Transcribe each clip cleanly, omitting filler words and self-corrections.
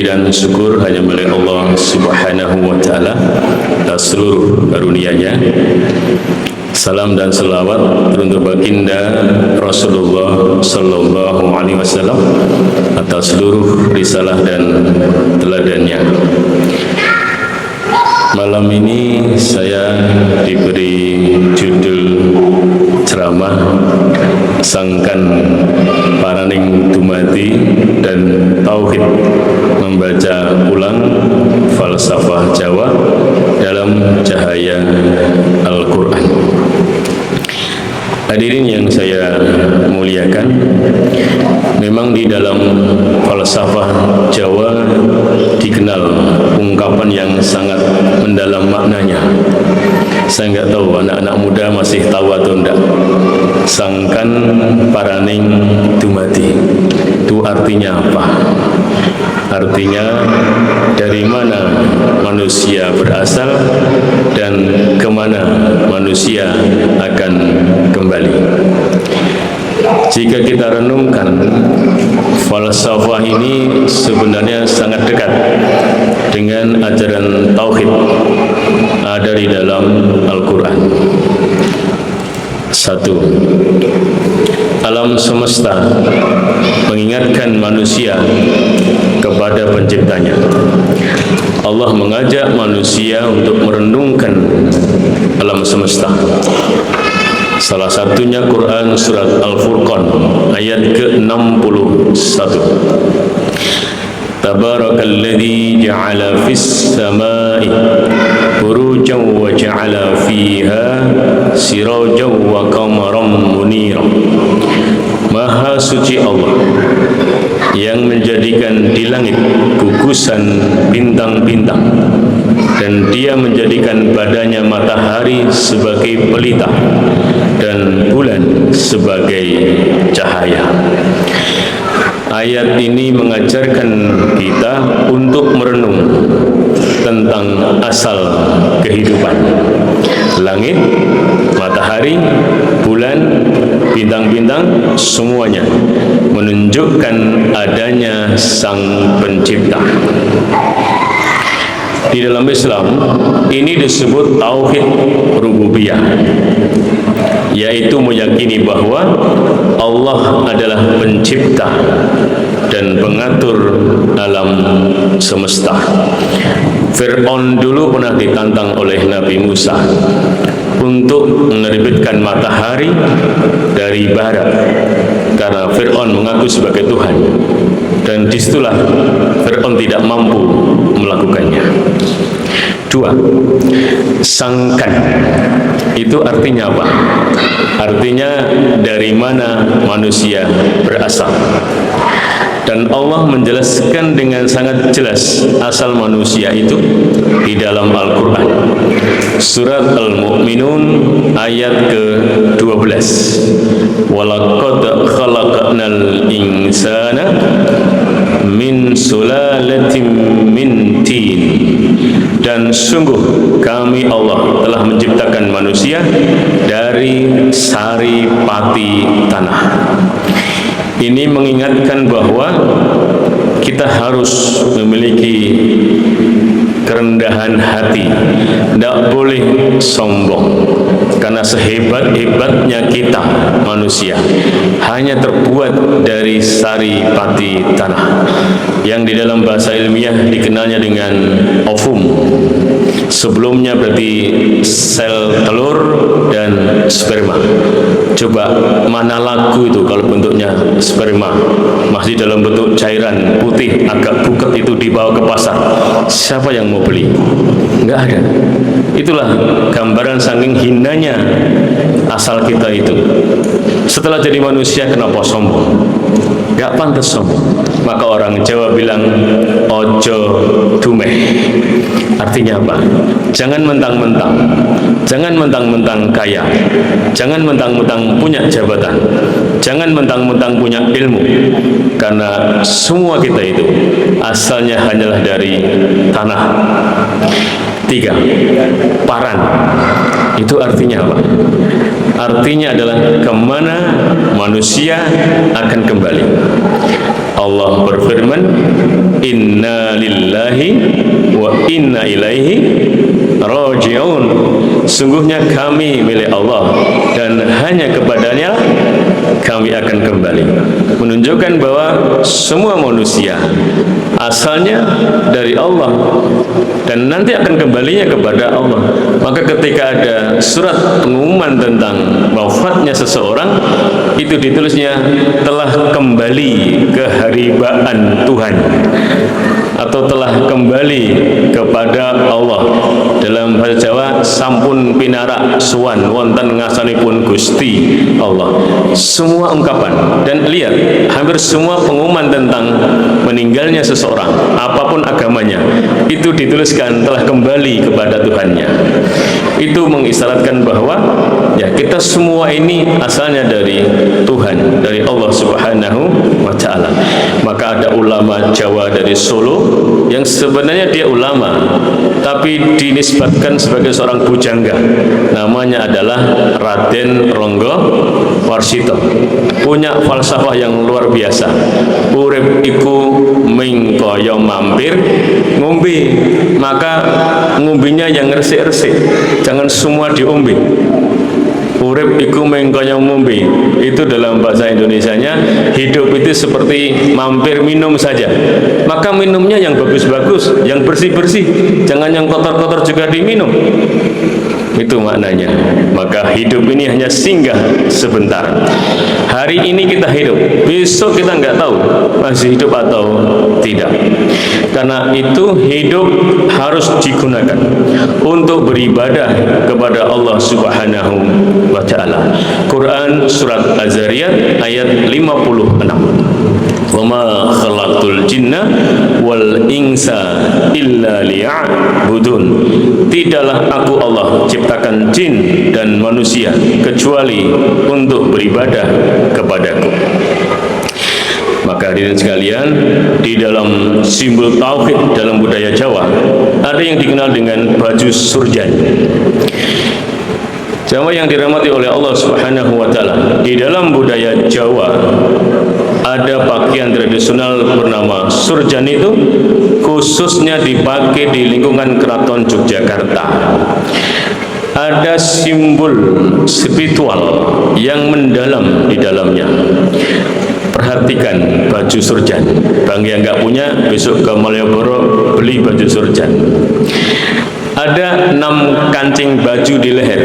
Puji dan syukur hanya milik Allah Subhanahu wa Ta'ala atas seluruh karunia-Nya. Salam dan selawat untuk baginda Rasulullah Sallallahu Alaihi Wasallam atas seluruh risalah dan teladannya. Malam ini saya diberi judul ceramah Sangkan Paraning Dumadi dan Tauhid, membaca ulang falsafah Jawa dalam cahaya Al-Quran. Hadirin yang saya muliakan, memang di dalam falsafah Jawa dikenal ungkapan yang sangat mendalam maknanya. Saya nggak tahu anak-anak muda masih tahu atau enggak. Sangkan paraning dumadi itu artinya apa? Artinya dari mana manusia berasal dan kemana manusia akan kembali. Jika kita renungkan, falsafah ini sebenarnya sangat dekat dengan ajaran tauhid ada di dalam Al-Quran. Satu, alam semesta mengingatkan manusia kepada penciptanya. Allah mengajak manusia untuk merenungkan alam semesta. Salah satunya Quran surat Al-Furqan ayat ke-61. Tabarakalladzi ja'ala fis samai burujan wa ja'ala fiha sirajan wa qamaran munira. Maha suci Allah yang menjadikan di langit gugusan bintang-bintang, dan Dia menjadikan badannya matahari sebagai pelita dan bulan sebagai cahaya. Ayat ini mengajarkan kita untuk merenung tentang asal kehidupan. Langit, matahari, bulan, bintang-bintang, semuanya menunjukkan adanya Sang Pencipta. Di dalam Islam, ini disebut tauhid rububiyah, yaitu meyakini bahwa Allah adalah pencipta dan pengatur alam semesta. Fir'aun dulu pernah ditantang oleh Nabi Musa untuk menerbitkan matahari dari barat karena Fir'aun mengaku sebagai Tuhan, dan disitulah Fir'aun tidak mampu melakukannya. Dua, sangkan itu artinya apa? Artinya dari mana manusia berasal. Dan Allah menjelaskan dengan sangat jelas asal manusia itu di dalam Al-Quran. Surat Al-Mu'minun ayat ke-12. Walaqad khalaqnal insana min sulalatin min tin. Dan sungguh kami Allah telah menciptakan manusia dari sari pati tanah. Ini mengingatkan bahwa kita harus memiliki kerendahan hati, tidak boleh sombong, karena sehebat-hebatnya kita manusia hanya terbuat dari sari pati tanah, yang di dalam bahasa ilmiah dikenalnya dengan ovum. Sebelumnya berarti sel telur dan sperma. Coba mana lagu itu kalau bentuknya sperma masih dalam bentuk cairan putih agak buket, itu dibawa ke pasar, siapa yang mau beli? Nggak ada. Itulah gambaran saking hinanya asal kita itu. Setelah jadi manusia kenapa sombong? Nggak pantas sombong. Maka orang Jawa bilang ojo dumeh. Artinya apa? Jangan mentang-mentang, jangan mentang-mentang kaya, jangan mentang-mentang punya jabatan, jangan mentang-mentang punya ilmu, karena semua kita itu asalnya hanyalah dari tanah. Tiga, paran. Itu artinya apa? Artinya adalah kemana manusia akan kembali. Allah berfirman, Inna inna ilaihi raji'un. Sungguhnya kami milik Allah dan hanya kepadanya kami akan kembali. Menunjukkan bahwa semua manusia asalnya dari Allah dan nanti akan kembalinya kepada Allah. Maka ketika ada surat pengumuman tentang wafatnya seseorang, itu ditulisnya telah kembali ke haribaan Tuhan atau telah kembali kepada Allah. Dalam bahasa Jawa, sampun pinarak suwan wonten ngasanipun Gusti Allah. Semua ungkapan, dan lihat, hampir semua pengumuman tentang meninggalnya seseorang, apapun agamanya, itu dituliskan telah kembali kepada Tuhannya. Itu mengisyaratkan bahwa ya kita semua ini asalnya dari Tuhan, dari Allah Subhanahu wa Ta'ala. Maka ada ulama Jawa dari Solo yang sebenarnya dia ulama tapi dinisbatkan sebagai seorang bujangga, namanya adalah Raden Ronggo Warsito. Punya falsafah yang luar biasa. Urip iku ming kaya mampir ngombe, maka ngombenya yang resik-resik, jangan semua diombe. Urip iku ming kaya ngombe, itu dalam bahasa Indonesianya hidup itu seperti mampir minum saja. Maka minumnya yang bagus-bagus, yang bersih-bersih, jangan yang kotor-kotor juga diminum. Itu maknanya. Maka hidup ini hanya singgah sebentar. Hari ini kita hidup, besok kita nggak tahu masih hidup atau tidak. Karena itu hidup harus digunakan untuk beribadah kepada Allah Subhanahu wa Ta'ala. Quran surat Az-Zariyat ayat 56. Wa ma khalaqtul jinna wal insa illa liya'budun. Tidaklah aku Allah ciptakan jin dan manusia kecuali untuk beribadah kepadaku. Maka hadirin sekalian, di dalam simbol tauhid dalam budaya Jawa ada yang dikenal dengan baju surjan. Jamaah yang dirahmati oleh Allah Subhanahu wa Ta'ala, di dalam budaya Jawa ada pakaian tradisional bernama surjan, itu khususnya dipakai di lingkungan Keraton Yogyakarta. Ada simbol spiritual yang mendalam di dalamnya. Perhatikan baju surjan. Bagi yang nggak punya, besok ke Malioboro beli baju surjan. Ada 6 kancing baju di leher,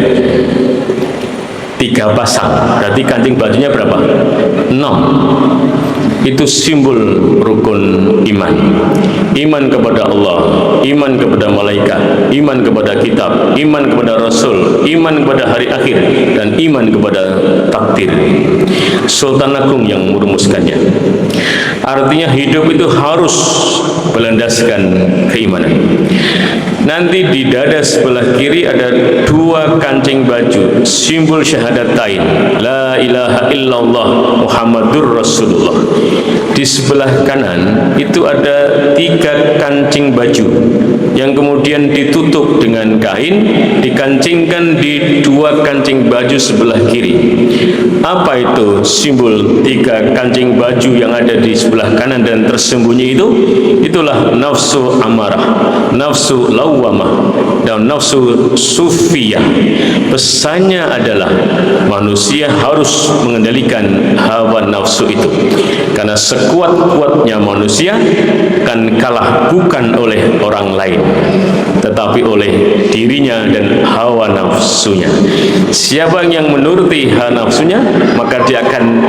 3 pasang, berarti kancing bajunya berapa? 6. Itu simbol rukun iman. Iman kepada Allah, iman kepada malaikat, iman kepada kitab, iman kepada Rasul, iman kepada hari akhir, dan iman kepada takdir. Sultan Agung yang merumuskannya. Artinya hidup itu harus berlandaskan keimanan. Nanti di dada sebelah kiri ada 2 kancing baju, simbol syahadatain, la ilaha illallah Muhammadur Rasulullah. Di sebelah kanan itu ada 3 kancing baju yang kemudian ditutup dengan kain, dikancingkan di 2 kancing baju sebelah kiri. Apa itu simbol 3 kancing baju yang ada di sebelah kanan dan tersembunyi itu? Itulah nafsu amarah, nafsu lawamah, dan nafsu sufiyah. Pesannya adalah manusia harus mengendalikan hawa nafsu itu, karena sekuat-kuatnya manusia akan kalah bukan oleh orang lain, tetapi oleh dirinya dan hawa nafsunya. Siapa yang menuruti hawa nafsunya, maka dia akan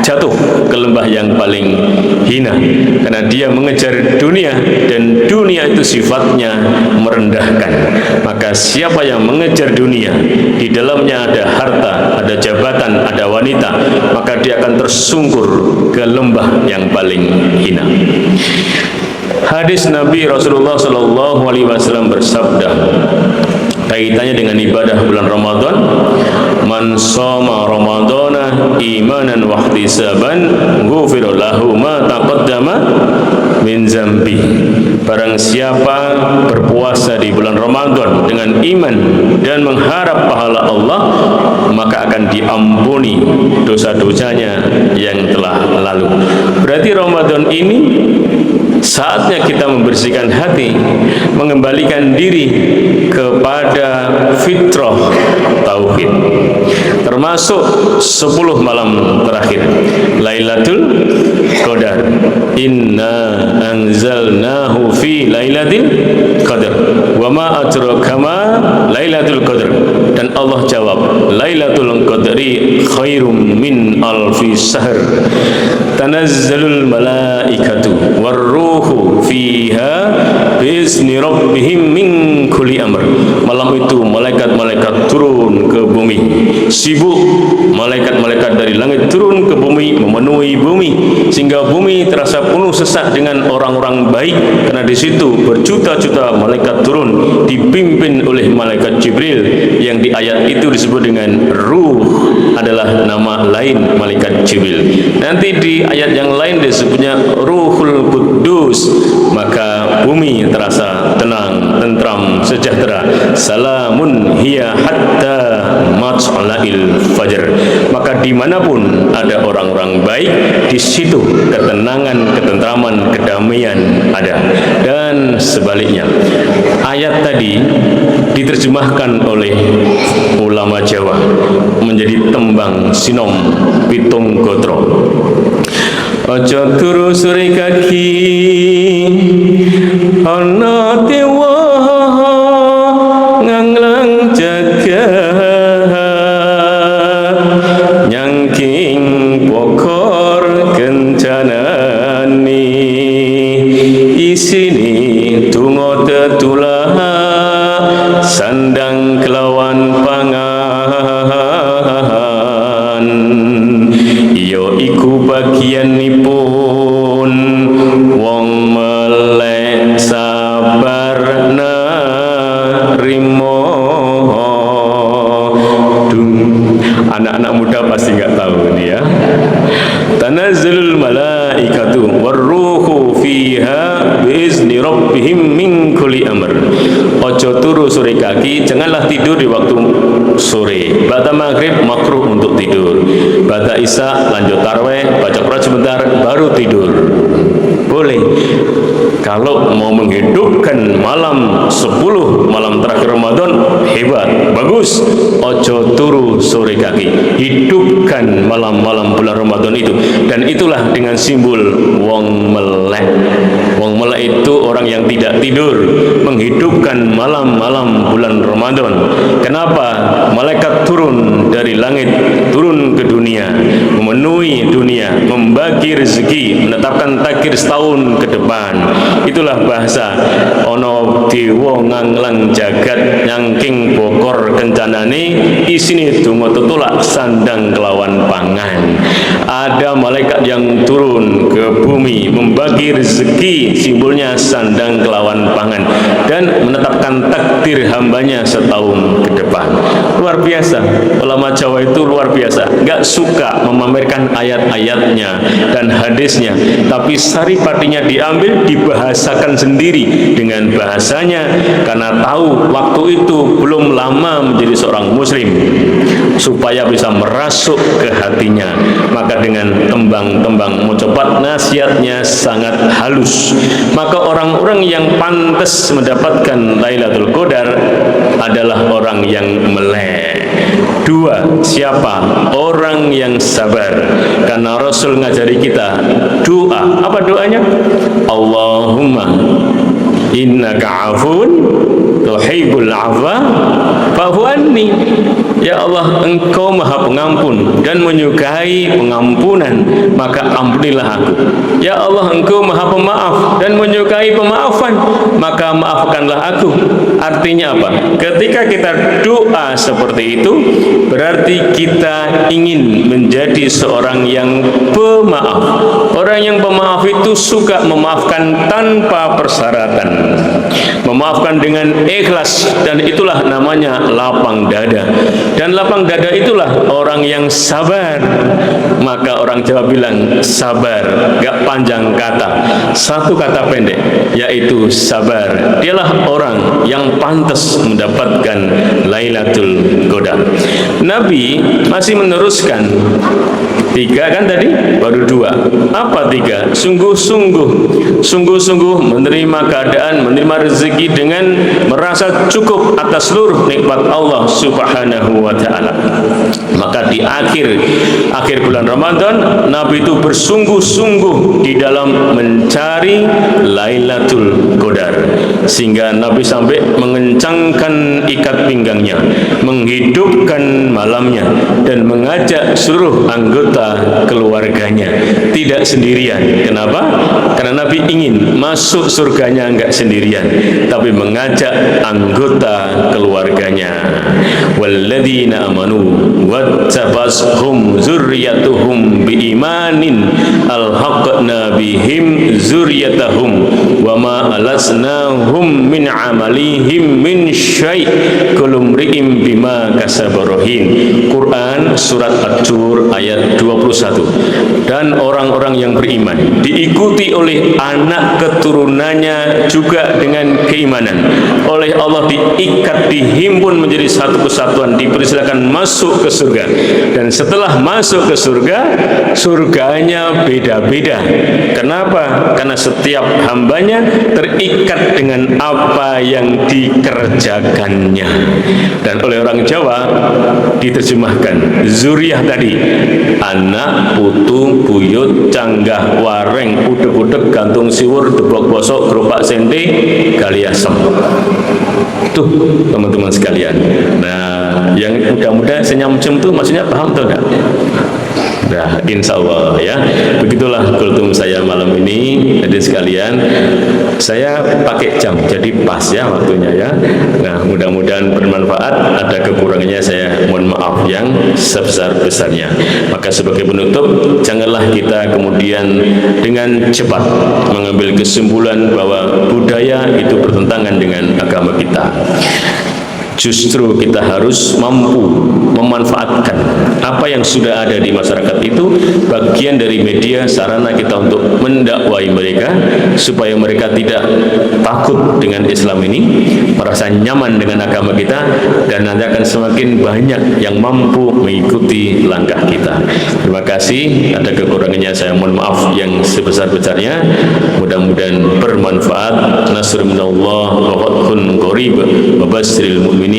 jatuh ke lembah yang paling hina, karena dia mengejar dunia, dan dunia itu sifatnya merendahkan. Maka siapa yang mengejar dunia, di dalamnya ada harta, ada jabatan, ada wanita, maka dia akan tersungkur ke lembah yang paling hina. Hadis Nabi Rasulullah SAW bersabda, kaitannya dengan ibadah bulan Ramadan, man shoma ramadana imanan wa ihtisaban ghufira lahu ma taqaddama min zambi. Barang siapa berpuasa di bulan Ramadan dengan iman dan mengharap pahala Allah, maka akan diampuni dosa-dosanya yang telah lalu. Berarti Ramadan ini Saatnya kita membersihkan hati, mengembalikan diri kepada fitrah tauhid. Termasuk 10 malam terakhir Lailatul Qadar. Inna anzalnahu fi lailatul qadar. Wa ma adraka ma lailatul qadar. Dan Allah jawab, Lailatul Qadri khairum min alfi syahr. Tanazzalul malaikatu warruhu fiha biizni rabbihim min kulli amr. Malam itu malaikat-malaikat turun ke bumi. Sibuk malaikat-malaikat dari langit turun ke bumi, memenuhi bumi sehingga bumi terasa penuh sesak dengan orang-orang baik, karena di situ berjuta-juta malaikat turun dipimpin oleh malaikat Jibril yang di ayat itu disebut dengan ruh, adalah nama lain malaikat Jibril. Nanti di ayat yang lain disebutnya Ruhul Kudus. Maka bumi terasa tenang, tentram, sejahtera. Salamun hiya hatta matla'il fajr. Maka dimanapun ada orang-orang baik, di situ ketenangan, ketentraman, kedamaian ada. Dan sebaliknya, ayat tadi diterjemahkan oleh ulama Jawa menjadi tembang sinom pitung gotro. Ojo turu sore kaki ana dewa nganglang jagat nyangking pokor kencanani isini tungo tetulah sandang kelawan pangan yo iku bagianipun wong melek sabar narimo. Anak-anak muda pasti nggak tahu ini ya. Tanazzalul malaikatu warruhu fiha biizni rabbihim min kulli amr. Ojo turu sore kaki, janganlah tidur di waktu sore. Ba'da maghrib makruh untuk tidur. Ba'da isya lanjut tarawih, baca Quran sebentar baru tidur. Boleh. Kalau mau menghidupkan malam 10 malam terakhir Ramadan, hebat, bagus. Ojo turu sore kaki, hidupkan malam-malam bulan Ramadan itu. Dan itulah dengan simbol wong melek. Wong melek itu orang yang tidak tidur, menghidupkan malam-malam bulan Ramadan. Kenapa? Malaikat turun dari langit, turun ke dunia, memenuhi dunia, membagi rezeki, menetapkan takdir setahun ke depan. Itulah bahasa ono dewa nganglang jagat nyangking bokor kencanane isine donga tetulak sandang kelawan pangan. Ada malaikat yang turun ke bumi membagi rezeki, simbolnya sandang kelawan pangan, dan menetapkan takdir hambanya setahun ke depan. Luar biasa. Ulama Jawa itu luar biasa, nggak suka memamerkan ayat-ayatnya dan hadisnya, tapi saripatinya diambil, dibahasakan sendiri dengan bahasanya, karena tahu waktu itu belum lama menjadi seorang muslim, supaya bisa merasuk ke hatinya. Maka dengan tembang-tembang mocopat nasihatnya sangat halus. Maka orang-orang yang pantas mendapatkan Lailatul Qadar adalah orang yang melek. Dua, siapa? Orang yang sabar. Karena Rasul ngajari kita doa. Apa doanya? Allahumma innaka afun tuhibbul afwa fa'fu anni. Ya Allah, Engkau Maha Pengampun dan menyukai pengampunan, maka ampunilah aku. Ya Allah, Engkau Maha Pemaaf dan menyukai pemaafan, maka maafkanlah aku. Artinya apa? Ketika kita doa seperti itu, berarti kita ingin menjadi seorang yang pemaaf. Orang yang pemaaf itu suka memaafkan tanpa persyaratan, memaafkan dengan ikhlas, dan itulah namanya lapang dada. Dan lapang dada itulah orang yang sabar maka orang Jawa bilang sabar, gak panjang kata, satu kata pendek, yaitu sabar. Dialah orang yang pantas mendapatkan Lailatul Qadar. Nabi masih meneruskan, 3 kan tadi, baru 2. Apa 3? Sungguh-sungguh menerima keadaan, menerima rezeki dengan merasa cukup atas seluruh nikmat Allah Subhanahu wa ta'ala. Maka di akhir bulan Ramadan, Nabi itu bersungguh-sungguh di dalam mencari Lailatul Qadar, sehingga Nabi sampai mengencangkan ikat pinggangnya, menghidupkan malamnya, dan mengajak seluruh anggota keluarganya, tidak sendirian. Kenapa? Karena Nabi ingin masuk surganya enggak sendirian, tapi mengajak anggota keluarganya. Walladzina amanu wattabashum zurriyatuhum biimanin alhaqna bihim zurriyatahum wama alasnahum min amalihim min syai' kullu mri'in bima kasabarahin. Quran surat At-Tur ayat 21. Dan orang-orang yang beriman diikuti oleh anak keturunannya juga dengan keimanan, oleh Allah diikat, dihimpun menjadi satu kesatuan, dipersilakan masuk ke surga. Dan setelah masuk ke surga, surganya beda-beda. Kenapa? Karena setiap hambanya terikat dengan apa yang dikerjakannya. Dan oleh orang Jawa diterjemahkan zuriyah tadi, anak, putu, buyut, canggah, wareng, udek-udek, gantung siwur, debok bosok, gerobak sente, gali asem. Tuh teman-teman sekalian. Nah, yang muda-muda senyum-senyum tuh maksudnya paham tuh enggak? Nah, insya Allah ya. Begitulah kultum saya malam ini. Jadi sekalian, saya pakai jam, jadi pas ya waktunya ya. Nah, mudah-mudahan bermanfaat. Ada kekurangannya saya mohon maaf yang sebesar-besarnya. Maka sebagai penutup, janganlah kita kemudian dengan cepat mengambil kesimpulan bahwa budaya itu bertentangan dengan agama kita. Justru kita harus mampu memanfaatkan apa yang sudah ada di masyarakat itu, bagian dari media sarana kita untuk mendakwai mereka, supaya mereka tidak takut dengan Islam ini, merasa nyaman dengan agama kita, dan nanti akan semakin banyak yang mampu mengikuti langkah kita. Terima kasih. Ada kekurangannya saya mohon maaf yang sebesar-besarnya. Mudah-mudahan bermanfaat. Nasrul minallah wa fathun qarib wa basyiril mu'minin.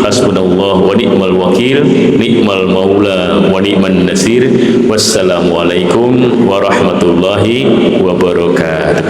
Hasbunallah wa ni'mal wakil, ni'mal maula wa ni'man nasir. Wassalamualaikum warahmatullahi wabarakatuh.